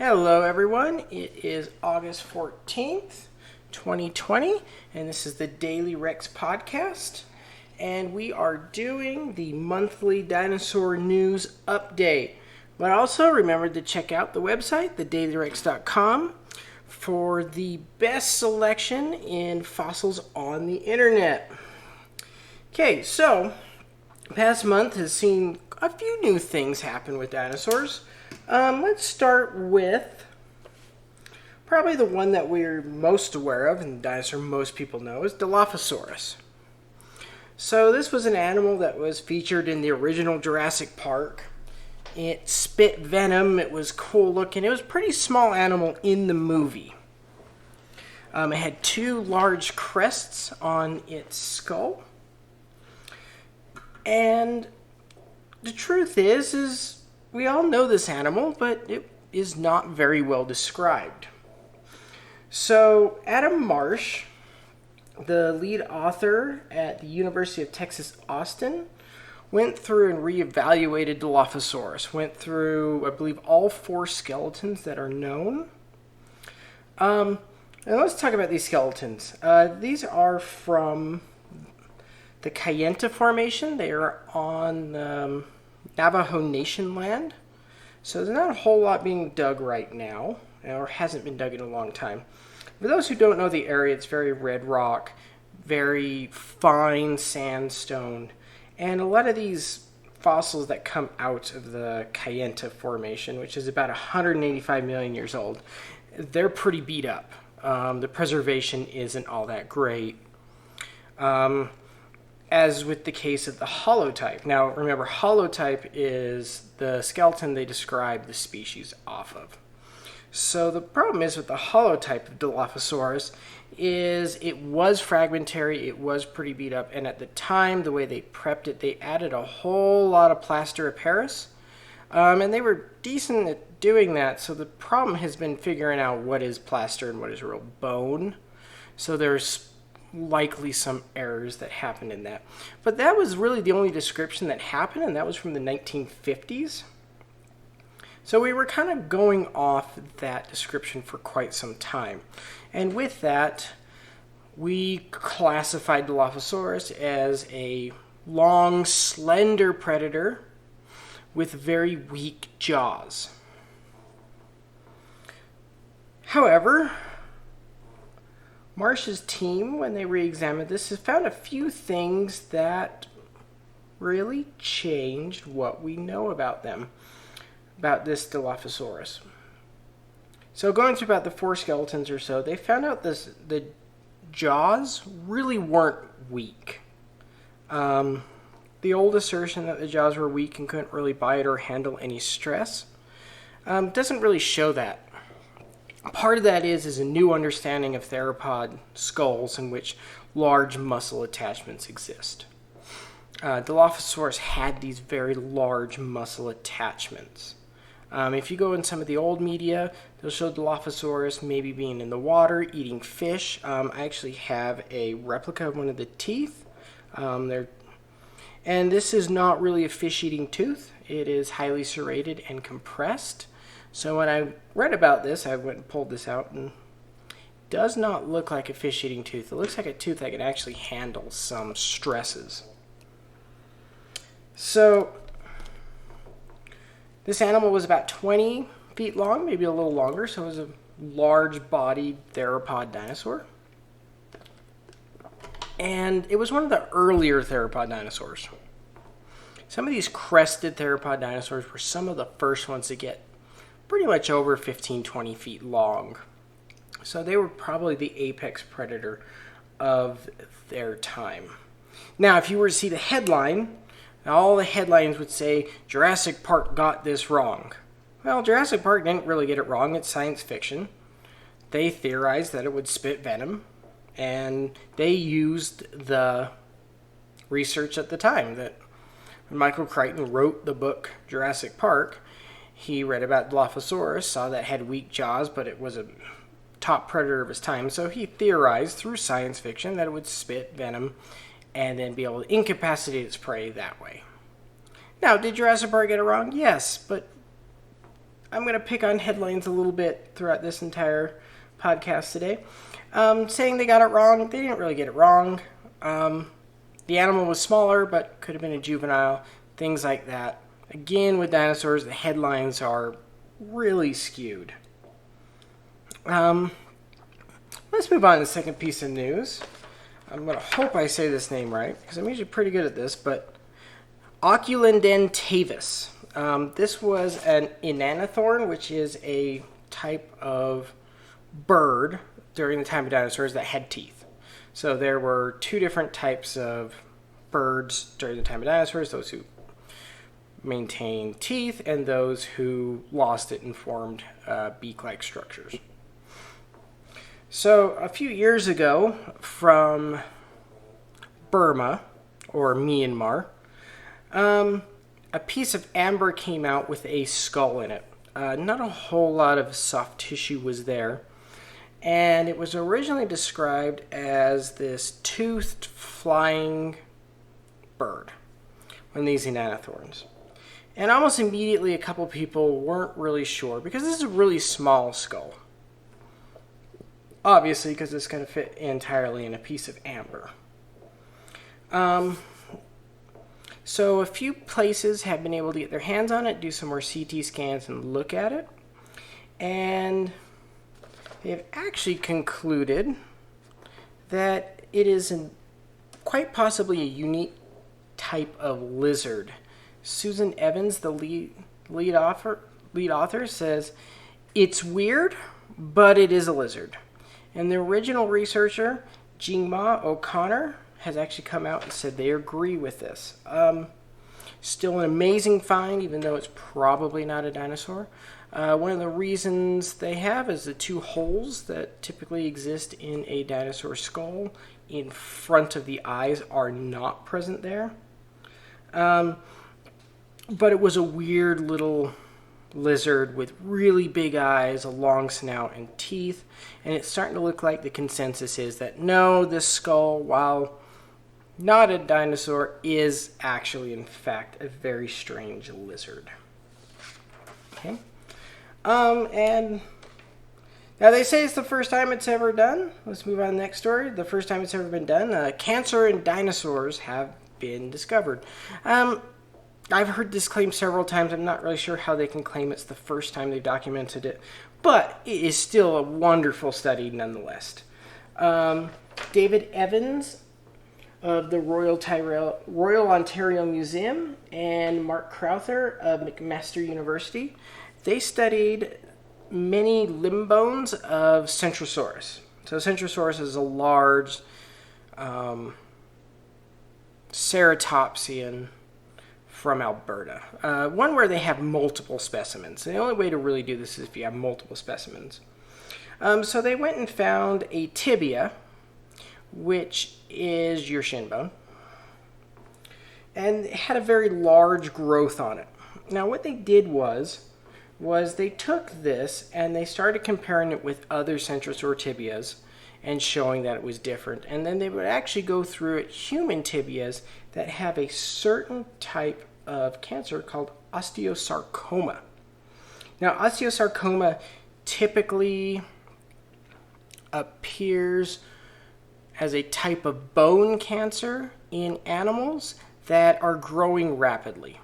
Hello everyone, it is August 14th, 2020, and this is the Daily Rex podcast, and we are doing the monthly dinosaur news update. But also remember to check out the website, thedailyrex.com, for the best selection in fossils on the internet. Okay, so the past month has seen a few new things happen with dinosaurs. Let's start with probably the one that we're most aware of, and the dinosaur most people know, is Dilophosaurus. So this was an animal that was featured in the original Jurassic Park. It spit venom, it was cool looking, it was a pretty small animal in the movie. It had two large crests on its skull. And the truth is we all know this animal, but it is not very well described. So Adam Marsh, the lead author at the University of Texas, Austin, went through and reevaluated Dilophosaurus. Went through, I believe, all four skeletons that are known. And let's talk about these skeletons. These are from the Kayenta Formation. They are on Navajo Nation land. So there's not a whole lot being dug right now, or hasn't been dug in a long time. For those who don't know the area, it's very red rock, very fine sandstone, and a lot of these fossils that come out of the Kayenta Formation, which is about 185 million years old, they're pretty beat up. The preservation isn't all that great. As with the case of the holotype. Now, remember, holotype is the skeleton they describe the species off of. So the problem is with the holotype of Dilophosaurus is it was fragmentary, it was pretty beat up, and at the time, the way they prepped it, they added a whole lot of plaster of Paris, and they were decent at doing that, so the problem has been figuring out what is plaster and what is real bone. So there's likely some errors that happened in that. But that was really the only description that happened, and that was from the 1950s. So we were kind of going off that description for quite some time. And with that, we classified Dilophosaurus as a long, slender predator with very weak jaws. However, Marsh's team, when they re-examined this, has found a few things that really changed what we know about them, about this Dilophosaurus. So going through about the four skeletons or so, they found out the jaws really weren't weak. The old assertion that the jaws were weak and couldn't really bite or handle any stress doesn't really show that. Part of that is a new understanding of theropod skulls in which large muscle attachments exist. Dilophosaurus had these very large muscle attachments. If you go in some of the old media, they'll show Dilophosaurus maybe being in the water, eating fish. I actually have a replica of one of the teeth. And this is not really a fish-eating tooth. It is highly serrated and compressed. So when I read about this, I went and pulled this out, and it does not look like a fish-eating tooth. It looks like a tooth that can actually handle some stresses. So this animal was about 20 feet long, maybe a little longer, so it was a large-bodied theropod dinosaur. And it was one of the earlier theropod dinosaurs. Some of these crested theropod dinosaurs were some of the first ones to get pretty much over 15, 20 feet long. So they were probably the apex predator of their time. Now, if you were to see the headline, all the headlines would say, Jurassic Park got this wrong. Well, Jurassic Park didn't really get it wrong. It's science fiction. They theorized that it would spit venom, and they used the research at the time that when Michael Crichton wrote the book Jurassic Park, he read about Dilophosaurus, saw that it had weak jaws, but it was a top predator of his time. So he theorized through science fiction that it would spit venom and then be able to incapacitate its prey that way. Now, did Jurassic Park get it wrong? Yes, but I'm going to pick on headlines a little bit throughout this entire podcast today. Saying they got it wrong. They didn't really get it wrong. The animal was smaller, but could have been a juvenile. Things like that. Again, with dinosaurs, the headlines are really skewed. Let's move on to the second piece of news. I'm going to hope I say this name right, because I'm usually pretty good at this, but Oculodentavis. This was an inanathorn, which is a type of bird during the time of dinosaurs that had teeth. So there were two different types of birds during the time of dinosaurs, those who maintained teeth and those who lost it and formed beak-like structures. So a few years ago, from Burma, or Myanmar, a piece of amber came out with a skull in it. Not a whole lot of soft tissue was there. And it was originally described as this toothed flying bird, one of these inanathorns. And almost immediately a couple people weren't really sure, because this is a really small skull. Obviously, because it's going to fit entirely in a piece of amber. So a few places have been able to get their hands on it, do some more CT scans, and look at it. And they've actually concluded that it is quite possibly a unique type of lizard. Susan Evans, the lead author, says, "It's weird, but it is a lizard." And the original researcher, Jingma O'Connor, has actually come out and said they agree with this. Still an amazing find, even though it's probably not a dinosaur. One of the reasons they have is the two holes that typically exist in a dinosaur skull in front of the eyes are not present there. But it was a weird little lizard with really big eyes, a long snout, and teeth. And it's starting to look like the consensus is that no, this skull, while not a dinosaur, is actually, in fact, a very strange lizard. Okay. And now they say it's the first time it's ever done. Let's move on to the next story. The first time it's ever been done. Cancer in dinosaurs have been discovered. I've heard this claim several times. I'm not really sure how they can claim it's the first time they've documented it, but it is still a wonderful study nonetheless. David Evans of the Royal Ontario Museum and Mark Crowther of McMaster University, they studied many limb bones of Centrosaurus. So Centrosaurus is a large ceratopsian from Alberta. One where they have multiple specimens. And the only way to really do this is if you have multiple specimens. So they went and found a tibia, which is your shin bone, and it had a very large growth on it. Now what they did was they took this and they started comparing it with other Centrosaur tibias and showing that it was different. And then they would actually go through it human tibias that have a certain type of cancer called osteosarcoma. Now, osteosarcoma typically appears as a type of bone cancer in animals that are growing rapidly.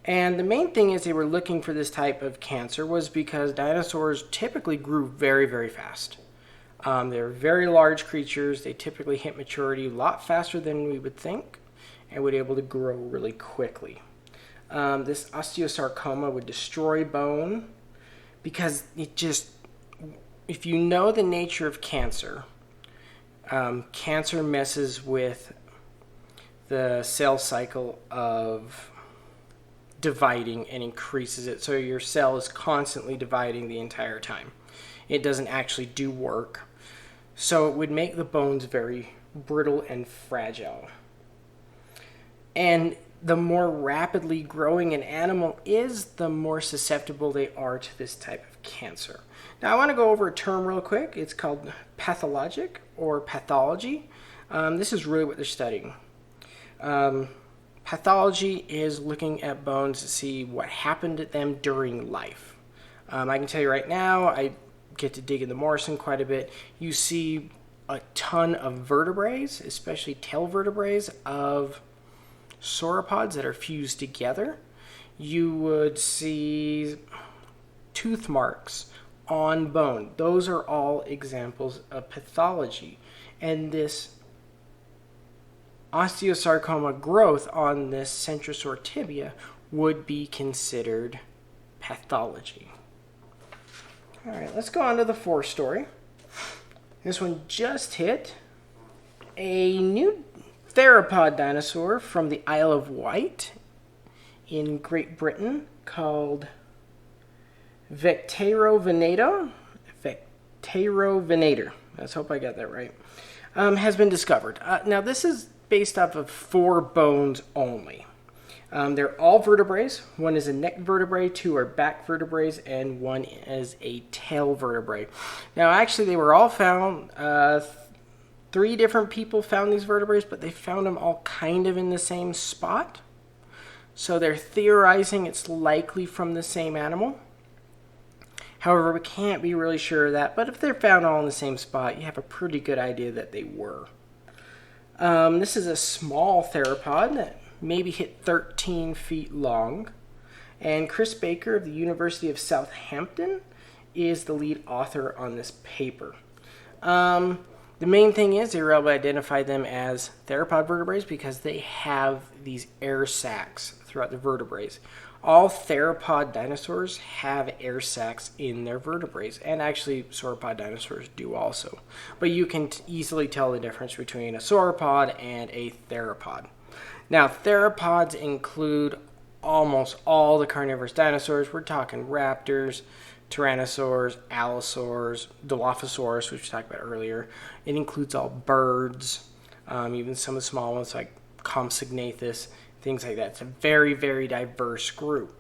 And the main thing is they were looking for this type of cancer was because dinosaurs typically grew very, very fast. They're very large creatures. They typically hit maturity a lot faster than we would think and would be able to grow really quickly. This osteosarcoma would destroy bone because it just, if you know the nature of cancer, cancer messes with the cell cycle of dividing and increases it. So your cell is constantly dividing the entire time. It doesn't actually do work. So it would make the bones very brittle and fragile. And the more rapidly growing an animal is, the more susceptible they are to this type of cancer. Now I want to go over a term real quick. It's called pathologic or pathology. This is really what they're studying. Pathology is looking at bones to see what happened to them during life. I can tell you right now, I get to dig into Morrison quite a bit. You see a ton of vertebrae, especially tail vertebrae of sauropods that are fused together. You would see tooth marks on bone. Those are all examples of pathology. And this osteosarcoma growth on this centrosaur tibia would be considered pathology. All right, let's go on to the fourth story. This one just hit. A new theropod dinosaur from the Isle of Wight in Great Britain called Vecterovenator. Let's hope I got that right. Has been discovered. Now, this is based off of 4 bones only. They're all vertebrae. One is a neck vertebrae, 2 are back vertebrae, and 1 is a tail vertebrae. Now, actually, they were all found. 3 different people found these vertebrae, but they found them all kind of in the same spot. So they're theorizing it's likely from the same animal. However, we can't be really sure of that. But if they're found all in the same spot, you have a pretty good idea that they were. This is a small theropod that maybe hit 13 feet long. And Chris Baker of the University of Southampton is the lead author on this paper. The main thing is they were able to identify them as theropod vertebrae because they have these air sacs throughout the vertebrae. All theropod dinosaurs have air sacs in their vertebrae, and actually sauropod dinosaurs do also. But you can easily tell the difference between a sauropod and a theropod. Now, theropods include almost all the carnivorous dinosaurs. We're talking raptors, tyrannosaurs, allosaurs, Dilophosaurus, which we talked about earlier. It includes all birds, even some of the small ones like Compsognathus, things like that. It's a very, very diverse group.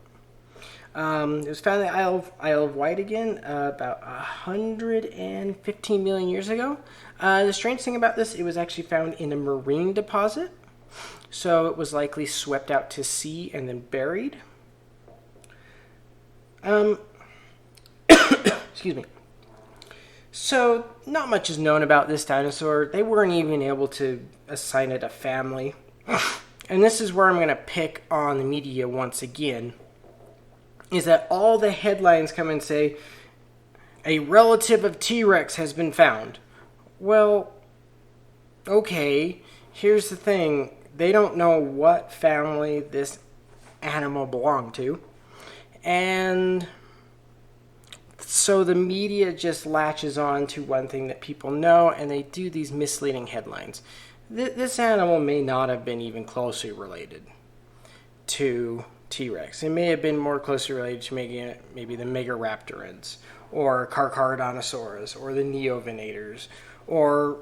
It was found in the Isle of Wight again about 115 million years ago. The strange thing about this, it was actually found in a marine deposit. So it was likely swept out to sea and then buried. Excuse me. So, not much is known about this dinosaur. They weren't even able to assign it a family. And this is where I'm going to pick on the media once again, is that all the headlines come and say, a relative of T-Rex has been found. Well, okay, here's the thing. They don't know what family this animal belonged to. And so the media just latches on to one thing that people know, and they do these misleading headlines. This animal may not have been even closely related to T-Rex. It may have been more closely related to maybe the Megaraptorids, or Carcharodontosaurus, or the Neovenators, or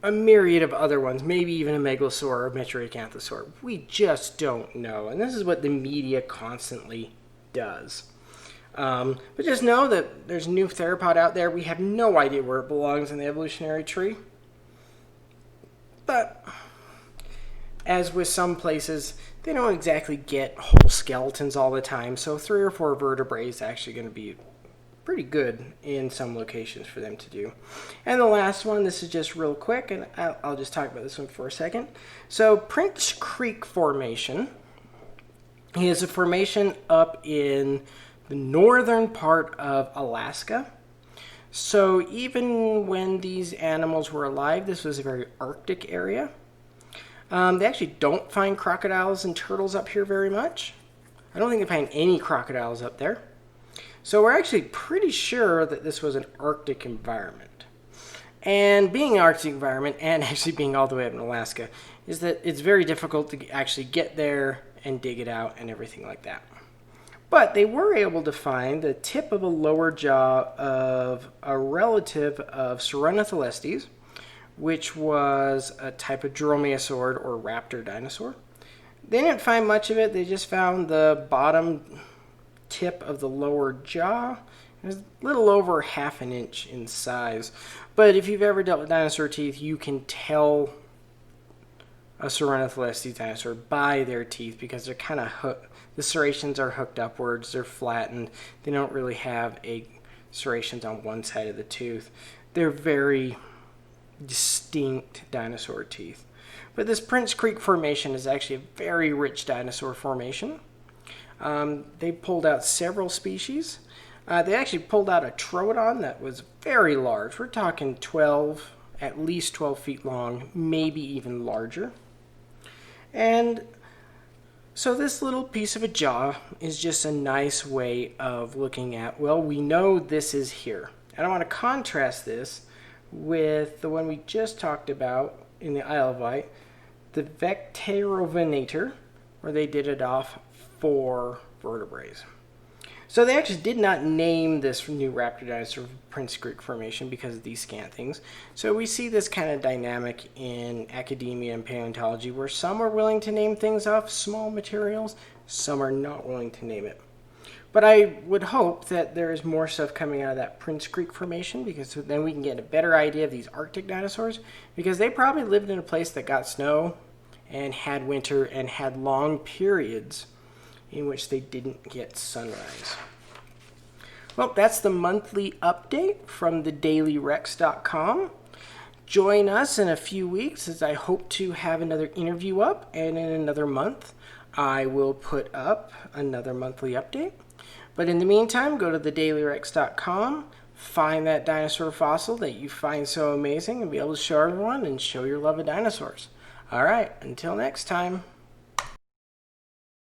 a myriad of other ones, maybe even a Megalosaur or Metriacanthosaur. We just don't know, and this is what the media constantly does. But just know that there's a new theropod out there. We have no idea where it belongs in the evolutionary tree. But as with some places, they don't exactly get whole skeletons all the time. So 3 or 4 vertebrae is actually going to be pretty good in some locations for them to do. And the last one, this is just real quick, and I'll just talk about this one for a second. So Prince Creek Formation is a formation up in the northern part of Alaska. So even when these animals were alive, this was a very Arctic area. They actually don't find crocodiles and turtles up here very much. I don't think they find any crocodiles up there. So we're actually pretty sure that this was an Arctic environment. And being an Arctic environment, and actually being all the way up in Alaska, is that it's very difficult to actually get there and dig it out and everything like that. But they were able to find the tip of a lower jaw of a relative of Sirenotholestes, which was a type of dromaeosaurid or raptor dinosaur. They didn't find much of it. They just found the bottom tip of the lower jaw. It was a little over ½ an inch in size. But if you've ever dealt with dinosaur teeth, you can tell a Saurolophilestes dinosaur by their teeth because they're kind of hooked. The serrations are hooked upwards, they're flattened, they don't really have serrations on one side of the tooth. They're very distinct dinosaur teeth. But this Prince Creek Formation is actually a very rich dinosaur formation. They pulled out several species. They actually pulled out a troodon that was very large. We're talking at least 12 feet long, maybe even larger. And so this little piece of a jaw is just a nice way of looking at, well, we know this is here. And I want to contrast this with the one we just talked about in the Isle of Wight, the Vecterovenator, where they did it off 4 vertebrae. So they actually did not name this new raptor dinosaur Prince Creek Formation because of these scant things. So we see this kind of dynamic in academia and paleontology where some are willing to name things off small materials, some are not willing to name it. But I would hope that there is more stuff coming out of that Prince Creek Formation because then we can get a better idea of these Arctic dinosaurs because they probably lived in a place that got snow and had winter and had long periods in which they didn't get sunrise. Well, that's the monthly update from thedailyrex.com. Join us in a few weeks as I hope to have another interview up, and in another month I will put up another monthly update. But in the meantime, go to thedailyrex.com, find that dinosaur fossil that you find so amazing, and be able to show everyone and show your love of dinosaurs. All right, until next time.